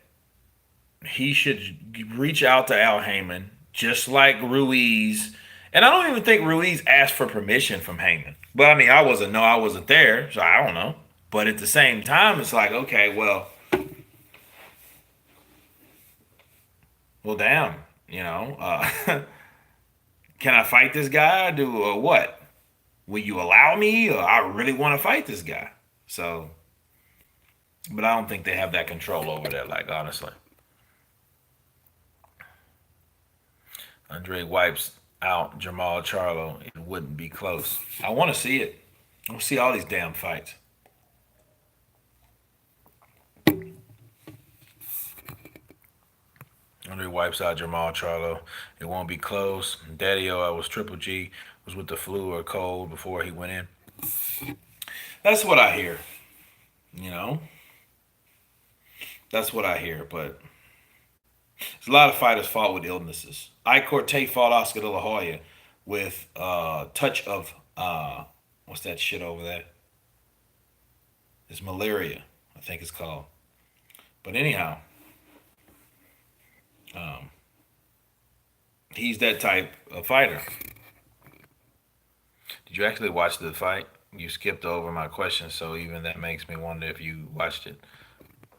he should reach out to Al Heyman, just like Ruiz. And I don't even think Ruiz asked for permission from Heyman. But I mean, I wasn't there, so I don't know. But at the same time, it's like, okay, well, damn, can I fight this guy? Do what? Will you allow me? Or I really want to fight this guy. So, but I don't think they have that control over that. Like honestly, Andre wipes out Jamal Charlo. It wouldn't be close. I want to see it. I want to see all these damn fights. Andre wipes out Jamal Charlo. It won't be close. Daddy-O, I was Triple G, was with the flu or cold before he went in. That's what I hear. You know, that's what I hear. But there's a lot of fighters fought with illnesses. I Corte fought Oscar De La Hoya with a touch of what's that shit over there? It's malaria, I think it's called. But anyhow, um, he's that type of fighter. Did you actually watch the fight? You skipped over my question, so even that makes me wonder if you watched it.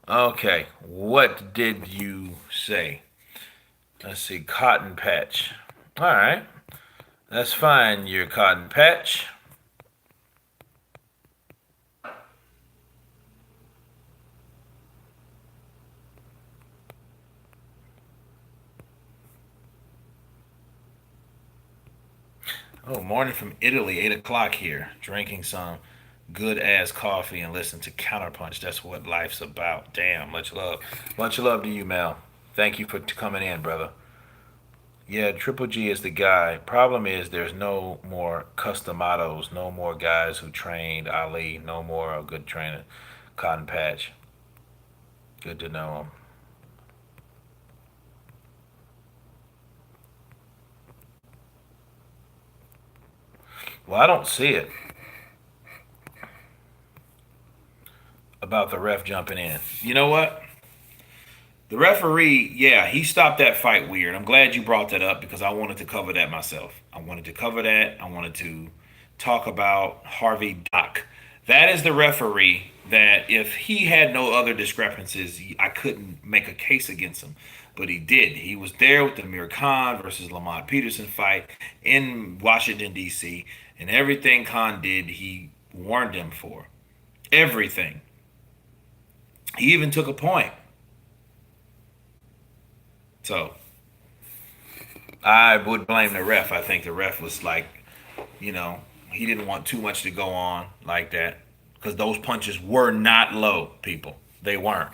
Okay, what did you say? Let's see, Cotton Patch. All right, that's fine, your Cotton Patch. Oh, morning from Italy, 8 o'clock here. Drinking some good ass coffee and listen to Counterpunch. That's what life's about. Damn, much love. Much love to you, Mel. Thank you for coming in, brother. Yeah, Triple G is the guy. Problem is, there's no more customados, no more guys who trained Ali, no more a good trainer. Cotton Patch. Good to know him. Well, I don't see it about the ref jumping in. You know what? The referee, yeah, he stopped that fight weird. I'm glad you brought that up because I wanted to cover that myself. I wanted to cover that. I wanted to talk about Harvey Dock. That is the referee that if he had no other discrepancies, I couldn't make a case against him. But he did. He was there with the Amir Khan versus Lamont Peterson fight in Washington, D.C., and everything Khan did, he warned him for. Everything. He even took a point. So I would blame the ref. I think the ref was like, you know, he didn't want too much to go on like that because those punches were not low, people. They weren't.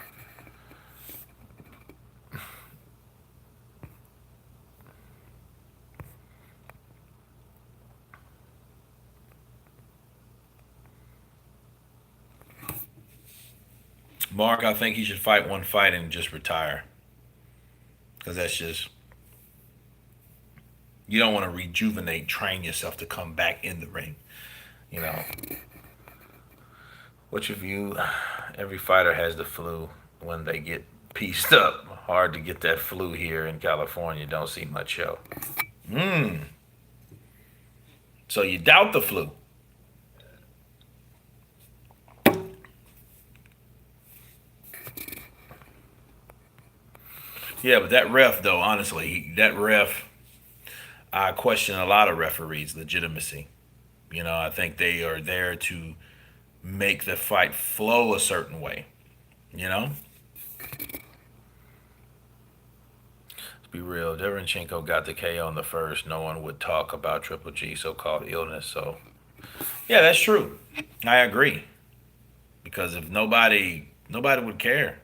Mark, I think he should fight one fight and just retire because that's just you don't want to rejuvenate, train yourself to come back in the ring. You know, what's your view? Every fighter has the flu when they get pieced up. Hard to get that flu here in California. Don't see much show. Hmm. So you doubt the flu? Yeah, but that ref though, honestly, that ref, I question a lot of referees' legitimacy. I think they are there to make the fight flow a certain way. You know, let's be real. Derenchenko got the KO on the first. No one would talk about Triple G's so-called illness. So yeah, that's true. I agree because if nobody would care.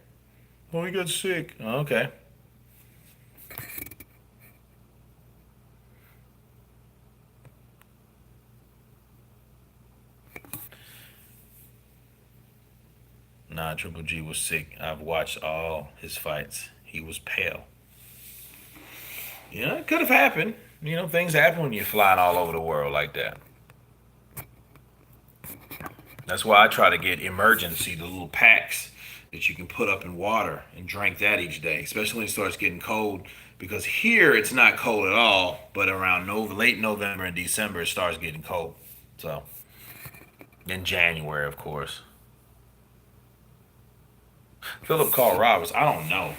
Oh, he got sick. Oh, okay. Nah, Triple G was sick. I've watched all his fights. He was pale. It could have happened. Things happen when you're flying all over the world like that. That's why I try to get emergency, the little packs that you can put up in water and drink that each day, especially when it starts getting cold. Because here it's not cold at all, but around late November and December it starts getting cold. So in January, of course. Philip Carl Roberts, I don't know.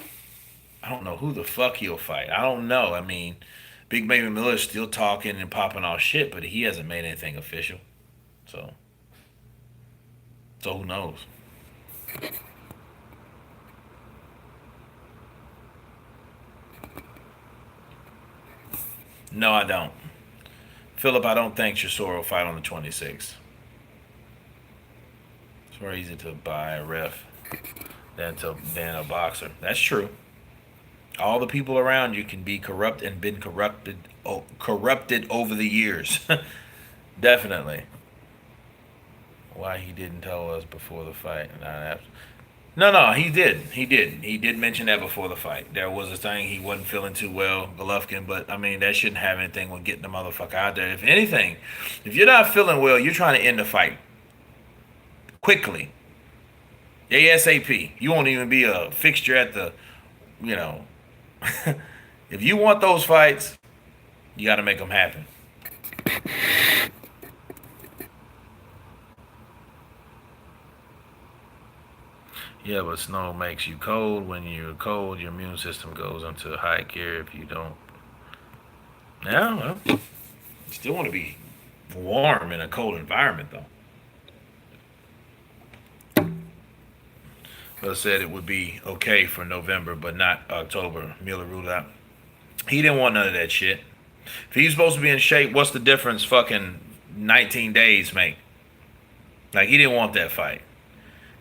I don't know who the fuck he'll fight. I don't know. I mean, Big Baby Miller's still talking and popping off shit, but he hasn't made anything official. So, so who knows? No, I don't. Philip, I don't think Chisora will fight on the 26th. It's more easy to buy a ref than a boxer. That's true. All the people around you can be corrupt and been corrupted over the years. Definitely. Why he didn't tell us before the fight? Not after. No, no, he did. He did. He did mention that before the fight. There was a thing he wasn't feeling too well, Golovkin, but I mean that shouldn't have anything with getting the motherfucker out there. If anything, if you're not feeling well, you're trying to end the fight quickly, ASAP. You won't even be a fixture at the, you know, if you want those fights, you got to make them happen. Yeah, but snow makes you cold. When you're cold, your immune system goes into high gear. If you don't, yeah, well, you still want to be warm in a cold environment, though. But said it would be okay for November, but not October. Miller ruled out. He didn't want none of that shit. If he's supposed to be in shape, what's the difference? Fucking 19 days, mate. Like he didn't want that fight.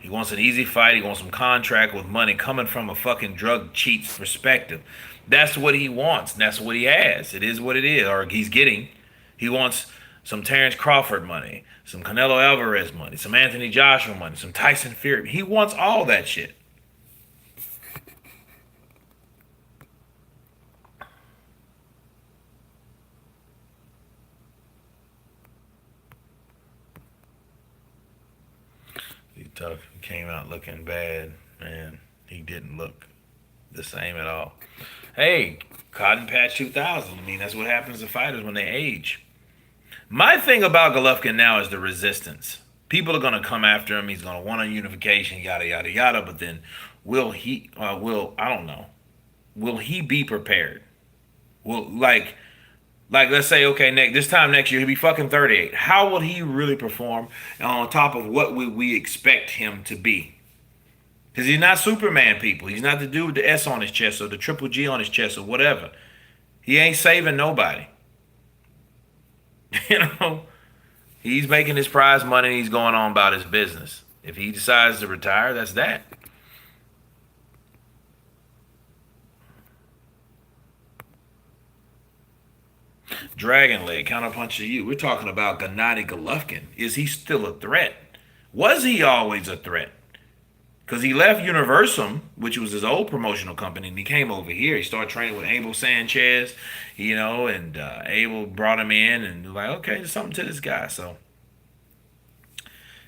He wants an easy fight. He wants some contract with money coming from a fucking drug cheat's perspective. That's what he wants. That's what he has. It is what it is, or he's getting. He wants some Terrence Crawford money, some Canelo Alvarez money, some Anthony Joshua money, some Tyson Fury. He wants all that shit. He tough. He came out looking bad, man. He didn't look the same at all. Hey, Cotton Patch 2000. I mean, that's what happens to fighters when they age. My thing about Golovkin now is the resistance. People are going to come after him. He's going to want a unification, yada yada yada. But then, will he? Will I don't know. Will he be prepared? Will like let's say okay, this time next year he'll be fucking 38. How will he really perform on top of what we expect him to be? Because he's not Superman, people. He's not the dude with the S on his chest or the triple G on his chest or whatever. He ain't saving nobody. you know, he's making his prize money and he's going on about his business. If he decides to retire, that's that. Dragon leg, counterpunch to you. We're talking about Gennady Golovkin. Is he still a threat? Was he always a threat? Because he left Universum, which was his old promotional company, and he came over here. He started training with Abel Sanchez, and Abel brought him in and was like, okay, there's something to this guy. So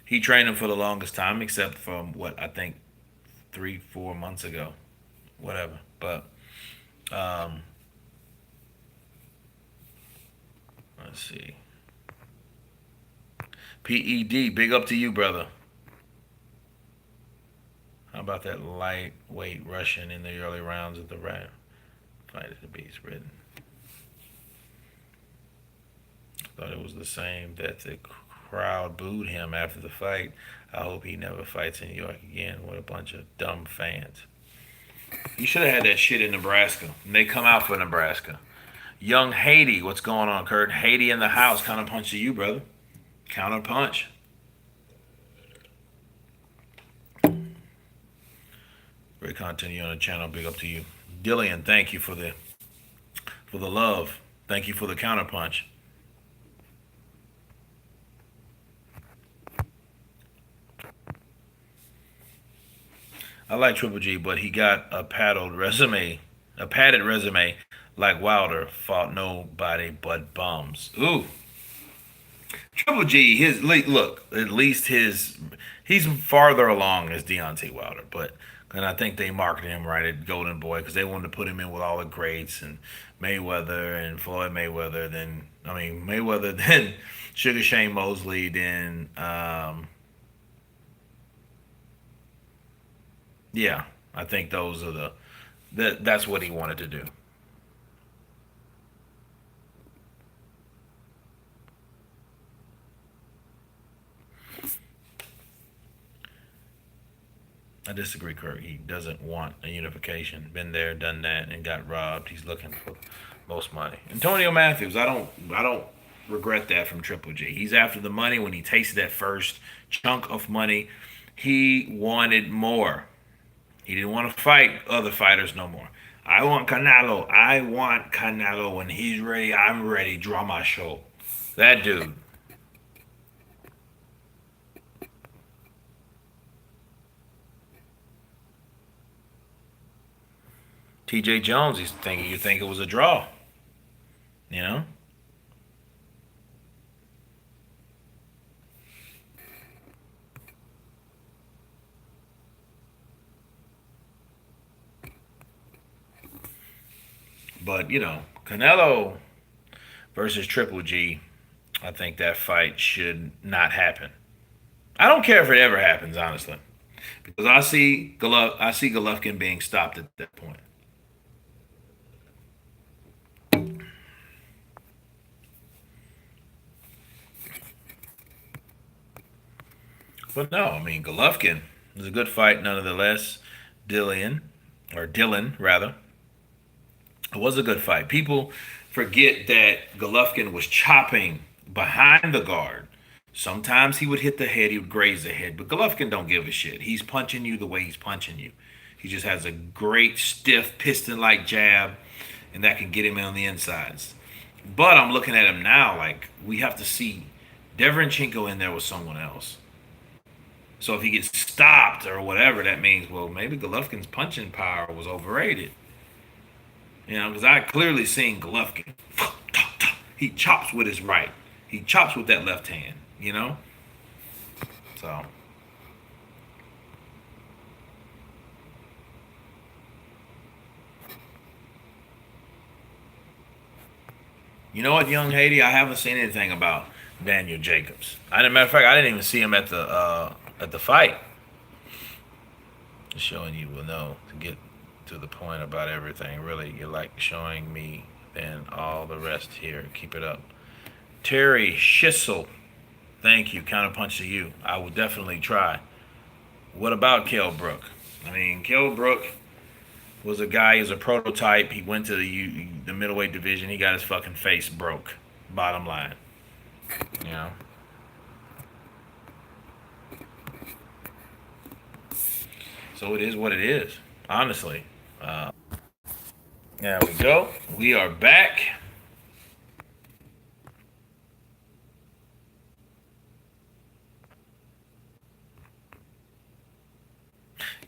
he trained him for the longest time, except from what I think 3, 4 months ago, whatever. But let's see. PED, big up to you, brother. How about that lightweight Russian in the early rounds of the round? Fight at the beast written. Thought it was the same that the crowd booed him after the fight. I hope he never fights in New York again. What a bunch of dumb fans. You should have had that shit in Nebraska. And they come out for Nebraska. Young Haiti, what's going on, Kurt? Haiti in the house. Counter punch to you, brother. Counter punch. Great content you on the channel. Big up to you. Dillian, thank you for the love. Thank you for the counter punch. I like Triple G, but he got a padded resume like Wilder. Fought nobody but bums. Ooh, Triple G, his look, at least he's farther along as Deontay Wilder, but and I think they marketed him right at Golden Boy because they wanted to put him in with all the greats and Mayweather and Floyd Mayweather. Then I mean Mayweather, then Sugar Shane Mosley, then yeah, I think those are that's what he wanted to do. I disagree, Kurt. He doesn't want a unification. Been there, done that, and got robbed. He's looking for most money. Antonio Matthews, I don't regret that from Triple G. He's after the money. When he tasted that first chunk of money, he wanted more. He didn't want to fight other fighters no more. I want Canelo. I want Canelo. When he's ready, I'm ready. Draw my show. That dude. T.J. Jones, he's thinking you think it was a draw. You know. But Canelo versus Triple G, I think that fight should not happen. I don't care if it ever happens, honestly, because I see Golovkin being stopped at that point. But no, I mean Golovkin was a good fight nonetheless. Dillian or Dylan rather, it was a good fight. People forget that Golovkin was chopping behind the guard. Sometimes he would hit the head, he would graze the head, but Golovkin don't give a shit. He's punching you the way he's punching you. He just has a great stiff piston-like jab, and that can get him on the insides. But I'm looking at him now like we have to see Deverenchenko in there with someone else. So if he gets stopped or whatever, that means well maybe Golovkin's punching power was overrated. Because I clearly seen Golovkin. He chops with his right. He chops with that left hand. So you know what, young Haiti? I haven't seen anything about Daniel Jacobs. Matter of fact, I didn't even see him at the fight. Just showing you will know to get to the point about everything. Really, you like showing me and all the rest here. Keep it up. Terry Schissel, thank you. Counterpunch to you. I will definitely try. What about Kell Brook? I mean, Kell Brook was a guy. He was a prototype. He went to the middleweight division. He got his fucking face broke. Bottom line, you know. So it is what it is. Honestly. There we go. We are back.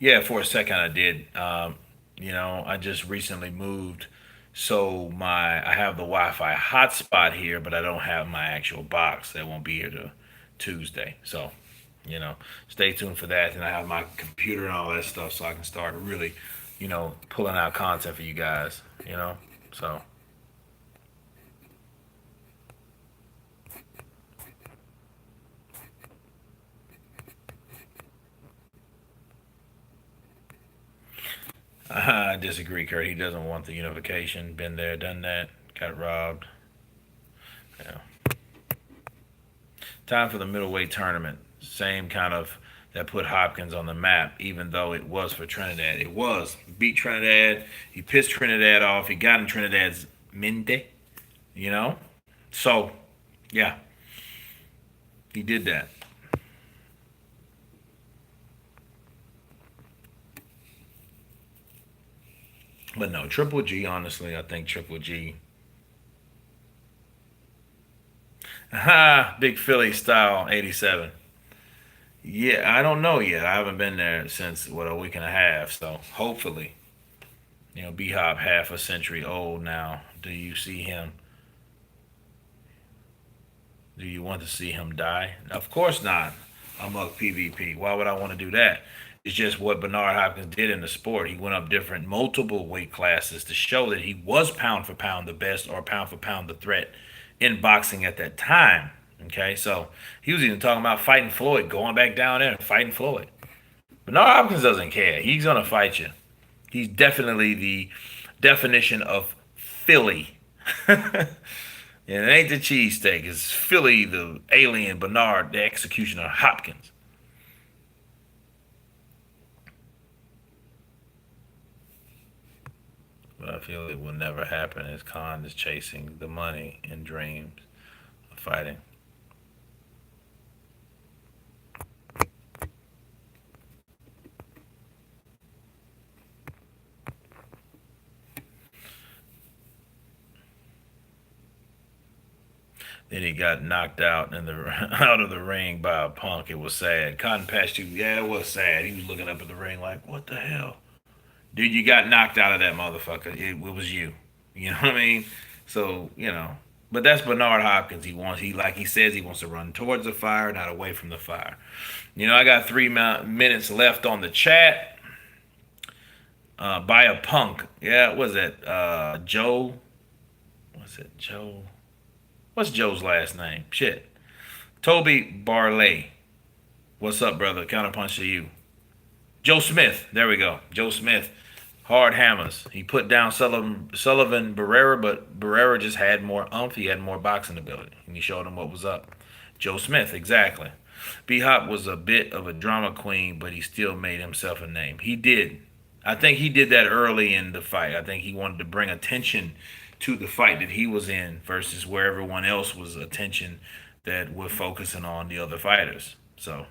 Yeah, for a second I did. I just recently moved, so I have the Wi-Fi hotspot here, but I don't have my actual box. That won't be here to Tuesday. So, stay tuned for that. And I have my computer and all that stuff, so I can start really, pulling out content for you guys. So I disagree, Kurt. He doesn't want the unification. Been there, done that. Got robbed. Yeah. Time for the middleweight tournament. Same kind of that put Hopkins on the map, even though it was for Trinidad. It was. Beat Trinidad. He pissed Trinidad off. He got in Trinidad's Minde, you know? So, yeah, he did that. But no, Triple G, honestly, I think Triple G. Ha! Big Philly style 87. Yeah, I don't know yet. I haven't been there since, what, a week and a half. So, hopefully, B Hop half a century old now. Do you see him? Do you want to see him die? Of course not. Amok PvP. Why would I want to do that? It's just what Bernard Hopkins did in the sport. He went up different, multiple weight classes to show that he was pound for pound the best or pound for pound the threat in boxing at that time. Okay, so he was even talking about fighting Floyd, going back down there and fighting Floyd. Bernard Hopkins doesn't care. He's going to fight you. He's definitely the definition of Philly. And it ain't the cheesesteak. It's Philly, the alien, Bernard, the executioner, Hopkins. But I feel it will never happen as Khan is chasing the money and dreams of fighting. Then he got knocked out in the out of the ring by a punk. It was sad. Cotton Patch too. Yeah, it was sad. He was looking up at the ring like, "What the hell, dude? You got knocked out of that motherfucker. It was you. You know what I mean?" So but that's Bernard Hopkins. He like he says he wants to run towards the fire, not away from the fire. I got 3 minutes left on the chat. By a punk. Yeah, what was that? Joe. What's it? Joe. What's Joe's last name? Shit. Toby Barley. What's up, brother? Counterpunch to you. Joe Smith. There we go. Joe Smith. Hard hammers. He put down Sullivan Barrera, but Barrera just had more umph. He had more boxing ability. And he showed him what was up. Joe Smith, exactly. B Hop was a bit of a drama queen, but he still made himself a name. He did. I think he did that early in the fight. I think he wanted to bring attention to the fight that he was in versus where everyone else was attention that we're focusing on the other fighters. So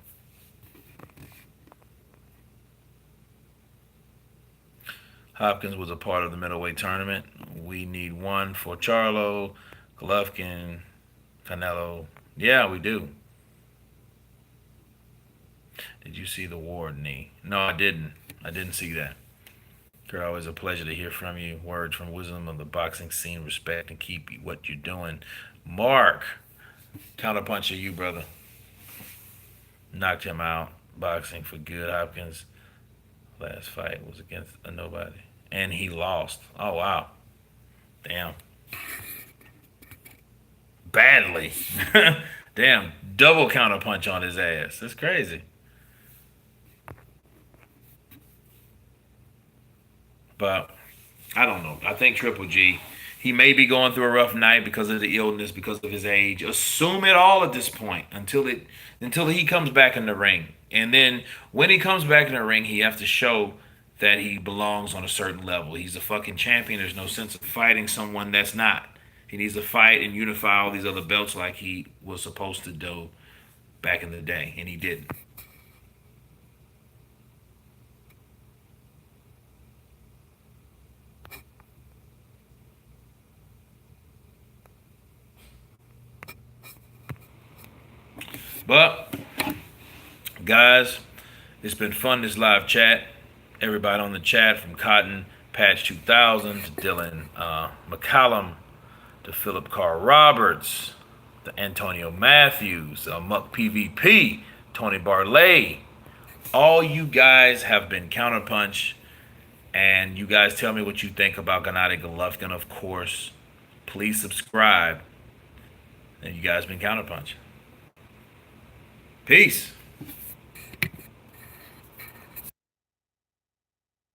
Hopkins was a part of the middleweight tournament. We need one for Charlo, Golovkin, Canelo. Yeah, we do. Did you see the Ward knee? No, I didn't. I didn't see that. Girl, always a pleasure to hear from you. Words from wisdom of the boxing scene. Respect and keep what you're doing. Mark, counterpunch of you, brother. Knocked him out. Boxing for good. Hopkins' last fight was against a nobody. And he lost. Oh, wow. Damn. Badly. Damn. Double counterpunch on his ass. That's crazy. But I don't know. I think Triple G, he may be going through a rough night because of the illness, because of his age. Assume it all at this point until he comes back in the ring. And then when he comes back in the ring, he has to show that he belongs on a certain level. He's a fucking champion. There's no sense of fighting someone that's not. He needs to fight and unify all these other belts like he was supposed to do back in the day, and he didn't. But guys, it's been fun this live chat. Everybody on the chat from Cotton Patch 2000 to Dylan McCallum to Philip Carr Roberts to Antonio Matthews, Muck PvP, Tony Barley. All you guys have been counterpunch, and you guys tell me what you think about Gennady Golovkin, of course. Please subscribe. And you guys been counterpunch. Peace.